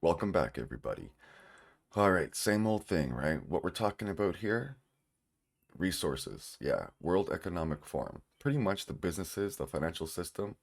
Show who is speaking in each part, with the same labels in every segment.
Speaker 1: Welcome back, everybody. All right, same old thing, right? What we're talking about here, resources. Yeah, World Economic Forum. Pretty much the businesses, the financial system,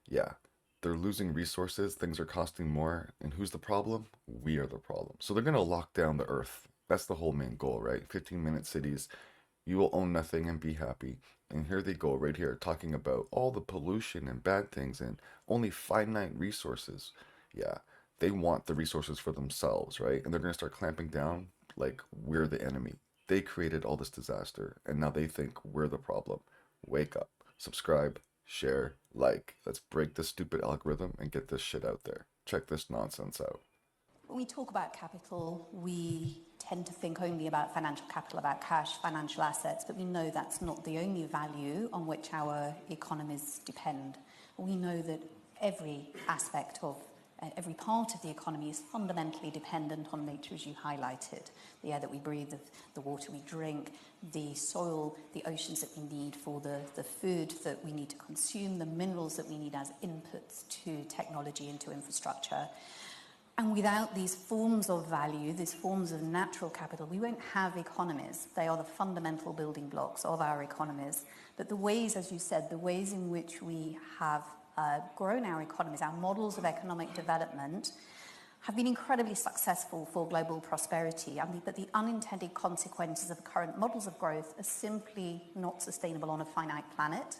Speaker 1: yeah, they're losing resources, things are costing more, and who's the problem? We are the problem. So they're going to lock down the earth. That's the whole main goal, right? 15-minute cities, you will own nothing and be happy. And here they go, right here, talking about all the pollution and bad things and only finite resources. Yeah, they want the resources for themselves, right? And they're going to start clamping down like we're the enemy. They created all this disaster, and now they think we're the problem. Wake up, subscribe, share, like. Let's break this stupid algorithm and get this shit out there. Check this nonsense out.
Speaker 2: When we talk about capital, we tend to think only about financial capital, about cash, financial assets, but we know that's not the only value on which our economies depend. We know that every aspect of every part of the economy is fundamentally dependent on nature, as you highlighted. The air that we breathe, the water we drink, the soil, the oceans that we need for the food that we need to consume, the minerals that we need as inputs to technology and to infrastructure. And without these forms of value, these forms of natural capital, we won't have economies. They are the fundamental building blocks of our economies. But the ways, as you said, the ways in which we have grown our economies, our models of economic development, have been incredibly successful for global prosperity. But the unintended consequences of current models of growth are simply not sustainable on a finite planet.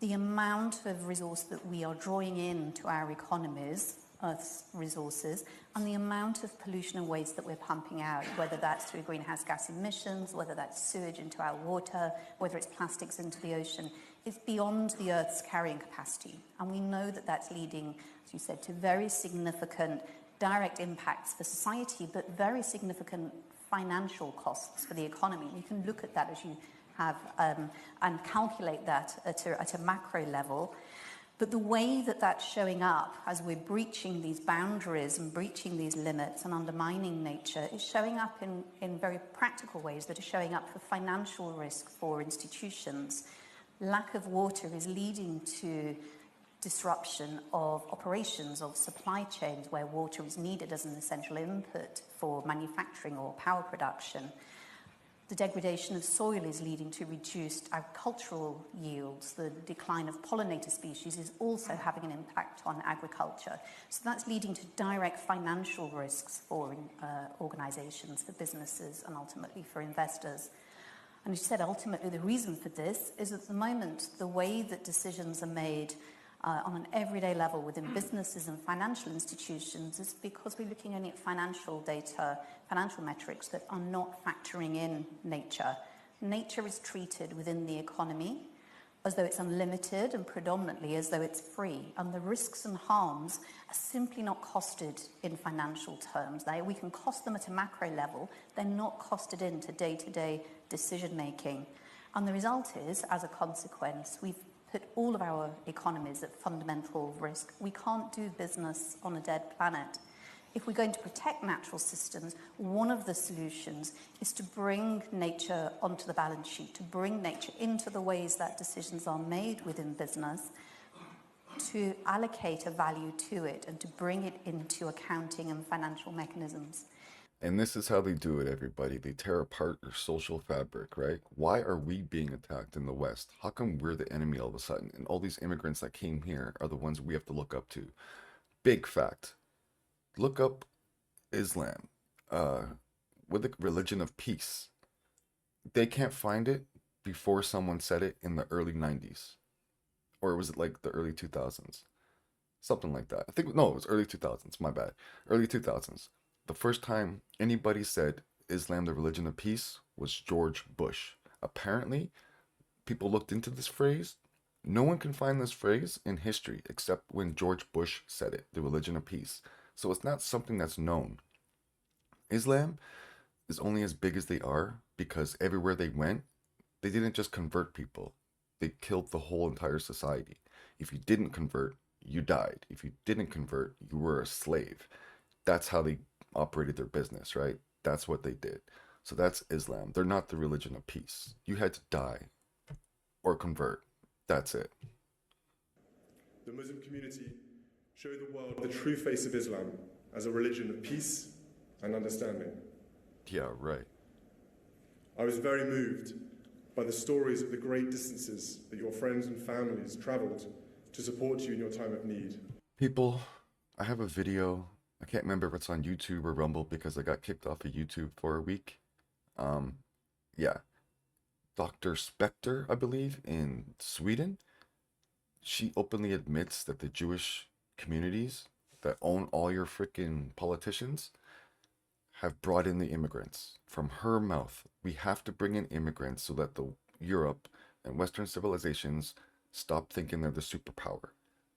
Speaker 2: The amount of resource that we are drawing into our economies, Earth's resources, and the amount of pollution and waste that we're pumping out, whether that's through greenhouse gas emissions, whether that's sewage into our water, whether it's plastics into the ocean, is beyond the Earth's carrying capacity. And we know that that's leading, as you said, to very significant direct impacts for society, but very significant financial costs for the economy. You can look at that as you have and calculate that at a macro level. But the way that that's showing up as we're breaching these boundaries and breaching these limits and undermining nature is showing up in very practical ways that are showing up for financial risk for institutions. Lack of water is leading to disruption of operations, of supply chains where water is needed as an essential input for manufacturing or power production. The degradation of soil is leading to reduced agricultural yields. The decline of pollinator species is also having an impact on agriculture. So that's leading to direct financial risks for organizations, for businesses, and ultimately for investors. And as you said, ultimately the reason for this is at the moment the way that decisions are made on an everyday level within businesses and financial institutions is because we're looking only at financial data, financial metrics that are not factoring in nature. Nature is treated within the economy as though it's unlimited and predominantly as though it's free. And the risks and harms are simply not costed in financial terms. We can cost them at a macro level. They're not costed into day-to-day decision making. And the result is, as a consequence, we've put all of our economies at fundamental risk. We can't do business on a dead planet. If we're going to protect natural systems, one of the solutions is to bring nature onto the balance sheet, to bring nature into the ways that decisions are made within business, to allocate a value to it and to bring it into accounting and financial mechanisms.
Speaker 1: And this is how they do it, everybody. They tear apart your social fabric, right? Why are we being attacked in the West? How come we're the enemy all of a sudden? And all these immigrants that came here are the ones we have to look up to. Big fact. Look up Islam, with the religion of peace. They can't find it before someone said it in the early 90s. Or was it like the early 2000s? Something like that. I think, no, it was early 2000s. My bad. Early 2000s. The first time anybody said Islam, the religion of peace, was George Bush. Apparently, people looked into this phrase. No one can find this phrase in history except when George Bush said it, the religion of peace. So it's not something that's known. Islam is only as big as they are because everywhere they went, they didn't just convert people, they killed the whole entire society. If you didn't convert, you died. If you didn't convert, you were a slave. That's how they operated their business, right? That's what they did. So that's Islam. They're not the religion of peace. You had to die or convert. That's it.
Speaker 3: The Muslim community show the world the true face of Islam as a religion of peace and understanding.
Speaker 1: Yeah, right.
Speaker 3: I was very moved by the stories of the great distances that your friends and families travelled to support you in your time of need.
Speaker 1: People, I have a video. I can't remember if it's on YouTube or Rumble because I got kicked off of YouTube for a week. Um, yeah, Dr. Spector, I believe, in Sweden, she openly admits that the Jewish communities that own all your freaking politicians have brought in the immigrants. From her mouth, we have to bring in immigrants so that the Europe and Western civilizations stop thinking they're the superpower.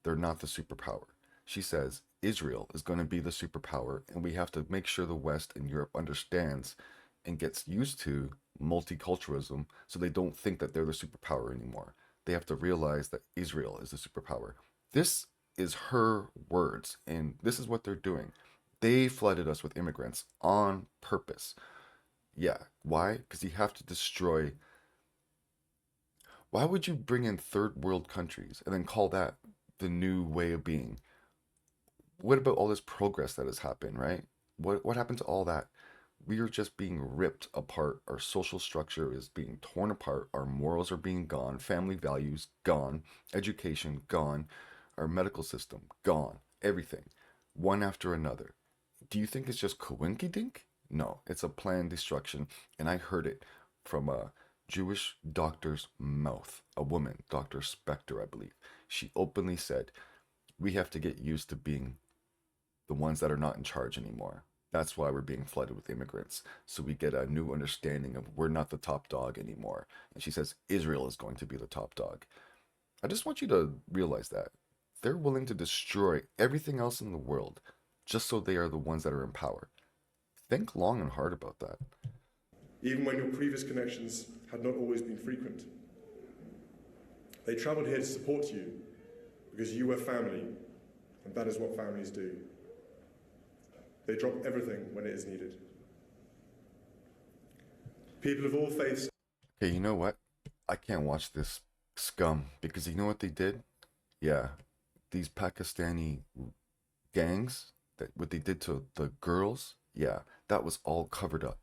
Speaker 1: They're not the superpower. She says Israel is going to be the superpower, and we have to make sure the West and Europe understands and gets used to multiculturalism so they don't think that they're the superpower anymore. They have to realize that Israel is the superpower. This is her words, and this is what they're doing. They flooded us with immigrants on purpose. Yeah. Why? Because you have to destroy. Why would you bring in third world countries and then call that the new way of being? What about all this progress that has happened, right? What happened to all that? We are just being ripped apart. Our social structure is being torn apart. Our morals are being gone. Family values gone. Education gone. Our medical system gone. Everything. One after another. Do you think it's just coinky dink? No, it's a planned destruction. And I heard it from a Jewish doctor's mouth. A woman, Dr. Spector, I believe. She openly said, we have to get used to being the ones that are not in charge anymore. That's why we're being flooded with immigrants. So we get a new understanding of we're not the top dog anymore. And she says Israel is going to be the top dog. I just want you to realize that. They're willing to destroy everything else in the world just so they are the ones that are in power. Think long and hard about that.
Speaker 3: Even when your previous connections had not always been frequent. They travelled here to support you because you were family, and that is what families do. They drop everything when it is needed. People of all faiths.
Speaker 1: Okay, you know what? I can't watch this scum because you know what they did? Yeah, these Pakistani gangs, that what they did to the girls, yeah, that was all covered up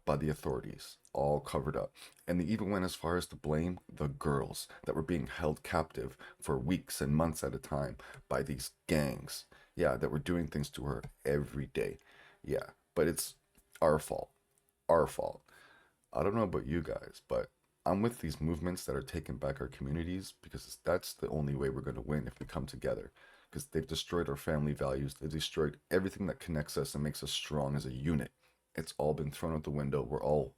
Speaker 1: by the authorities, all covered up. And they even went as far as to blame the girls that were being held captive for weeks and months at a time by these gangs, yeah, that were doing things to her every day. Yeah, but it's our fault, our fault. I don't know about you guys, but I'm with these movements that are taking back our communities because that's the only way we're going to win if we come together. Because they've destroyed our family values, they've destroyed everything that connects us and makes us strong as a unit. It's all been thrown out the window. We're all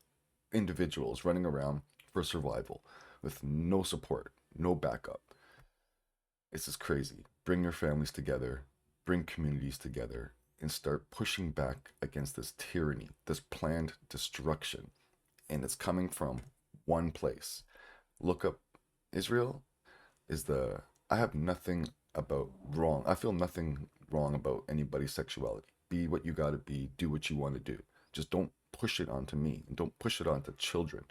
Speaker 1: individuals running around for survival with no support, no backup. This is crazy. Bring your families together, bring communities together, and start pushing back against this tyranny, this planned destruction. And it's coming from one place. Look up Israel is the I have nothing about wrong. I feel nothing wrong about anybody's sexuality. Be what you got to be, do what you want to do. Just don't push it onto me and don't push it onto children.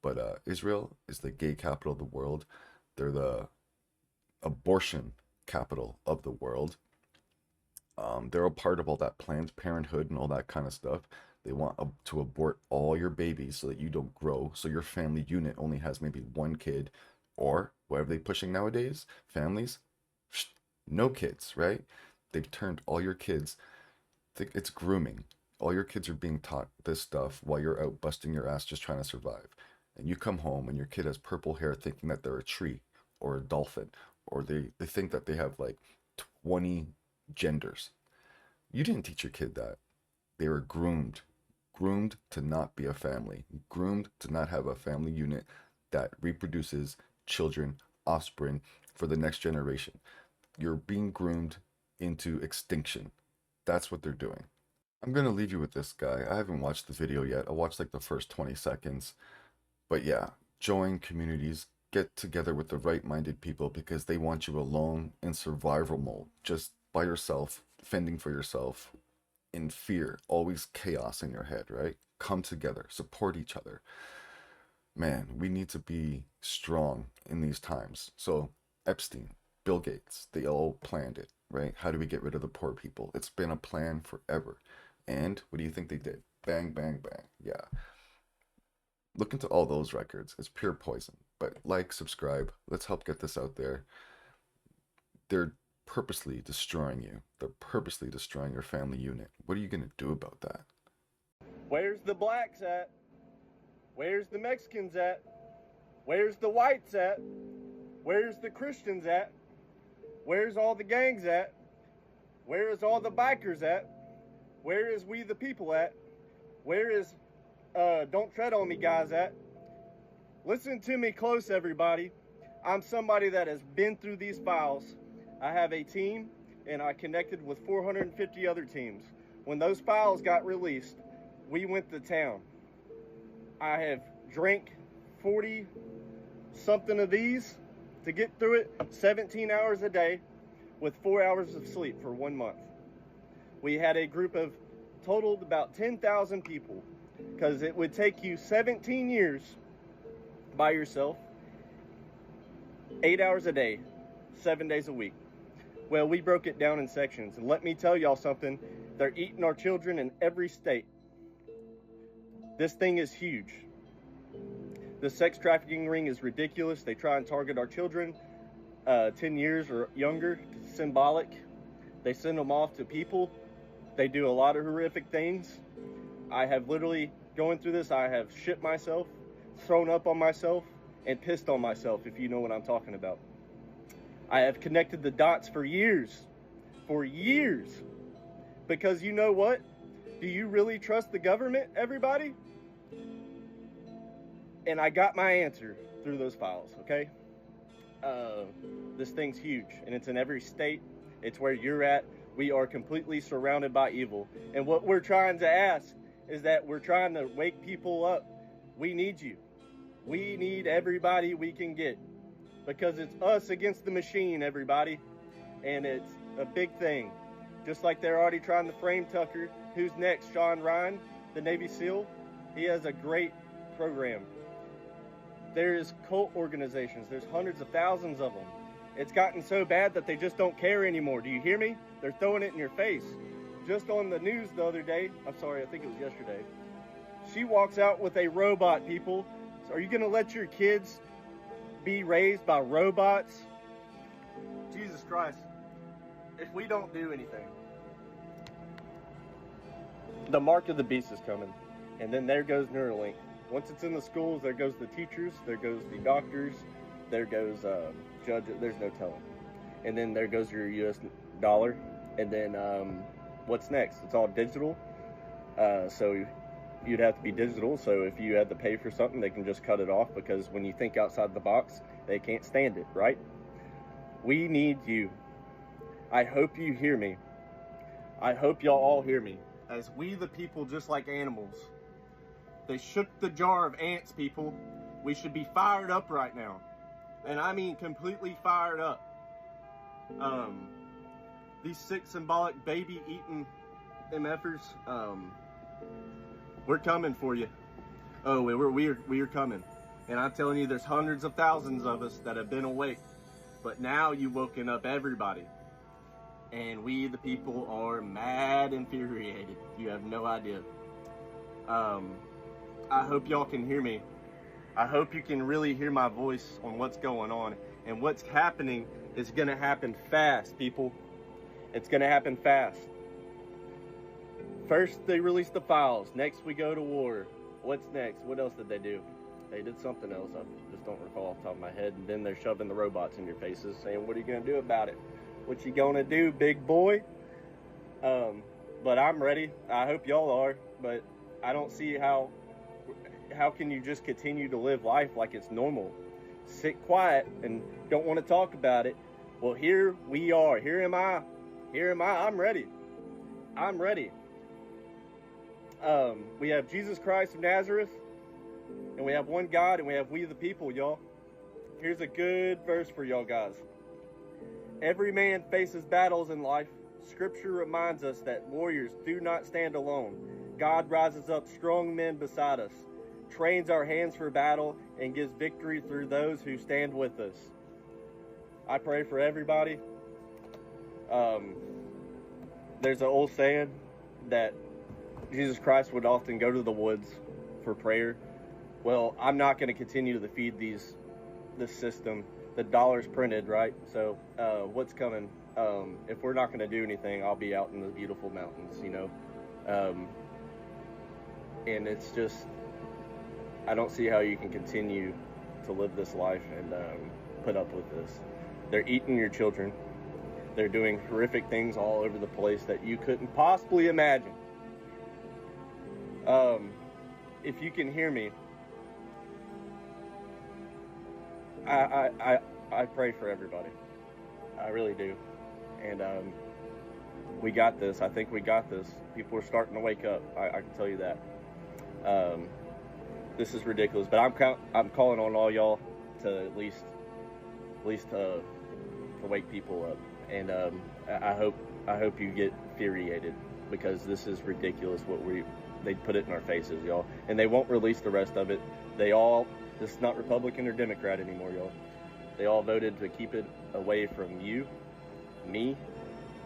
Speaker 1: But Israel is the gay capital of the world. They're the abortion capital of the world. They're a part of all that Planned Parenthood and all that kind of stuff. They want to abort all your babies so that you don't grow, so your family unit only has maybe one kid, or whatever they pushing nowadays, families, no kids, right? They've turned all your kids, it's grooming. All your kids are being taught this stuff while you're out busting your ass just trying to survive. And you come home and your kid has purple hair thinking that they're a tree or a dolphin, or they think that they have like 20 genders. You didn't teach your kid that. They were groomed to not be a family, groomed to not have a family unit that reproduces children, offspring for the next generation. You're being groomed into extinction. That's what they're doing. I'm gonna leave you with this guy. I haven't watched the video yet. I watched like the first 20 seconds. But yeah, join communities, get together with the right-minded people because they want you alone in survival mode, just by yourself, fending for yourself, in fear, always chaos in your head, right? Come together, support each other. Man, we need to be strong in these times. So, Epstein, Bill Gates, they all planned it. right? How do we get rid of the poor people? It's been a plan forever. And what do you think they did? Bang, bang, bang. Yeah. Look into all those records. It's pure poison. But like, subscribe. Let's help get this out there. They're purposely destroying you. They're purposely destroying your family unit. What are you going to do about that?
Speaker 4: Where's the blacks at? Where's the Mexicans at? Where's the whites at? Where's the Christians at? Where's all the gangs at? Where is all the bikers at? Where is we the people at? Where is don't tread on me guys at? Listen to me close, everybody. I'm somebody that has been through these files. I have a team, and I connected with 450 other teams. When those files got released, we went to town. I have drank 40 something of these to get through it, 17 hours a day with 4 hours of sleep for 1 month. We had a group of totaled about 10,000 people, because it would take you 17 years by yourself, 8 hours a day, 7 days a week. Well, we broke it down in sections, and let me tell y'all something, they're eating our children in every state. This thing is huge. The sex trafficking ring is ridiculous. They try and target our children 10 years or younger. It's symbolic. They send them off to people. They do a lot of horrific things. I have literally, going through this, I have shit myself, thrown up on myself, and pissed on myself, if you know what I'm talking about. I have connected the dots for years. Because you know what? Do you really trust the government, everybody? And I got my answer through those files, okay? This thing's huge, and it's in every state. It's where you're at. We are completely surrounded by evil. And what we're trying to ask is that we're trying to wake people up. We need you. We need everybody we can get. Because it's us against the machine, everybody. And it's a big thing. Just like they're already trying to frame Tucker. Who's next? Sean Ryan, the Navy SEAL. He has a great program. There's cult organizations. There's hundreds of thousands of them. It's gotten so bad that they just don't care anymore. Do you hear me? They're throwing it in your face. Just on the news the other day, I'm sorry, I think it was yesterday, she walks out with a robot, people. So are you going to let your kids be raised by robots? Jesus Christ. If we don't do anything, the mark of the beast is coming. And then there goes Neuralink. Once it's in the schools, there goes the teachers, there goes the doctors, there goes judge, there's no telling. And then there goes your US dollar. And then what's next? It's all digital. So you'd have to be digital. So if you had to pay for something, they can just cut it off, because when you think outside the box, they can't stand it, right? We need you. I hope you hear me. I hope y'all all hear me. As we the people, just like animals, they shook the jar of ants, people. We should be fired up right now. And I mean completely fired up. These sick, symbolic, baby-eating MFers, we're coming for you. Oh, we're coming. And I'm telling you, there's hundreds of thousands of us that have been awake. But now you've woken up everybody. And we, the people, are mad infuriated. You have no idea. I hope y'all can hear me. I hope you can really hear my voice on what's going on. And what's happening is going to happen fast, people. It's going to happen fast. First, they release the files. Next, we go to war. What's next? What else did they do? They did something else. I just don't recall off the top of my head. And then they're shoving the robots in your faces, saying, what are you going to do about it? What you going to do, big boy? But I'm ready. I hope y'all are. But I don't see how can you just continue to live life like it's normal? Sit quiet and don't want to talk about it. Well, here we are. Here am I. I'm ready. I'm ready. We have Jesus Christ of Nazareth, and we have one God, and we have we the people, y'all. Here's a good verse for y'all guys. Every man faces battles in life. Scripture reminds us that warriors do not stand alone. God rises up strong men beside us, trains our hands for battle, and gives victory through those who stand with us. I pray for everybody. There's an old saying that Jesus Christ would often go to the woods for prayer. Well, I'm not going to continue to feed this system. The dollar's printed, right? So what's coming? If we're not going to do anything, I'll be out in the beautiful mountains, you know. And it's just, I don't see how you can continue to live this life and put up with this. They're eating your children. They're doing horrific things all over the place that you couldn't possibly imagine. If you can hear me, I pray for everybody. I really do. And we got this. I think we got this. People are starting to wake up. I can tell you that. This is ridiculous, but I'm calling on all y'all to at least to wake people up. And I hope you get infuriated, because this is ridiculous what they put it in our faces, y'all. And they won't release the rest of it. This is not Republican or Democrat anymore, y'all. They all voted to keep it away from you, me,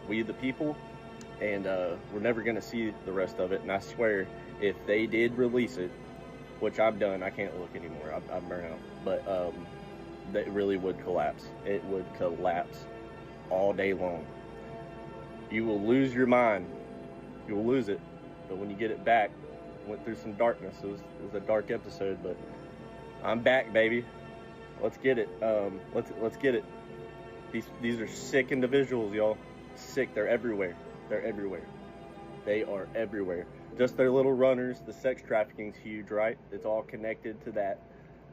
Speaker 4: we the people, and we're never going to see the rest of it. And I swear, if they did release it, which I'm done, I can't look anymore, I'm burnt out, but that really would collapse. It would collapse all day long. You will lose your mind. You will lose it. But when you get it back, went through some darkness. It was a dark episode, but I'm back, baby. Let's get it. Let's get it. These are sick individuals, y'all. Sick. They're everywhere. They're everywhere. They are everywhere. Just their little runners. The sex trafficking's huge, right? It's all connected to that.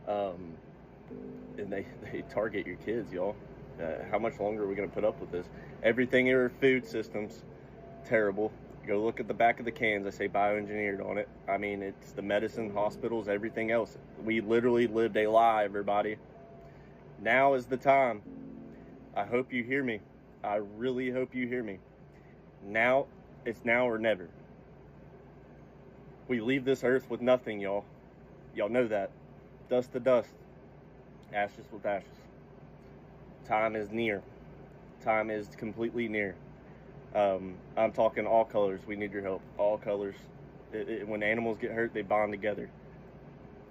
Speaker 4: And they target your kids, y'all. How much longer are we going to put up with this? Everything in our food systems, terrible. Go look at the back of the cans. I say bioengineered on it. I mean, it's the medicine, hospitals, everything else. We literally lived a lie, everybody. Now is the time. I hope you hear me. I really hope you hear me. Now, it's now or never. We leave this earth with nothing, y'all. Y'all know that. Dust to dust. Ashes with ashes. Time is near. Time is completely near. I'm talking all colors. We need your help. All colors. When animals get hurt, they bond together.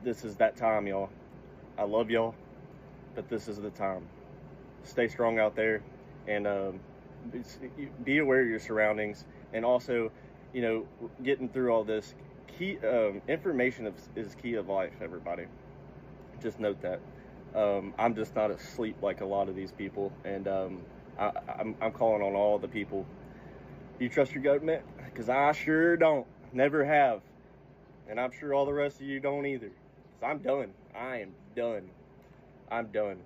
Speaker 4: This is that time, y'all. I love y'all, but this is the time. Stay strong out there, and be aware of your surroundings. And also, you know, getting through all this, information is key of life, everybody. Just note that. I'm just not asleep like a lot of these people, and I'm calling on all the people. You trust your government? Because I sure don't. Never have. And I'm sure all the rest of you don't either. So I'm done. I am done. I'm done.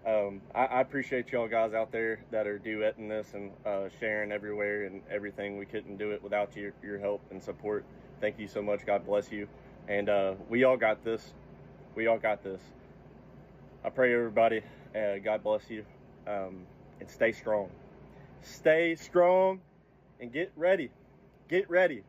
Speaker 4: I appreciate y'all guys out there that are duetting this and sharing everywhere and everything. We couldn't do it without your help and support. Thank you so much. God bless you. And we all got this. We all got this. I pray everybody, God bless you, and stay strong. Stay strong and get ready. Get ready.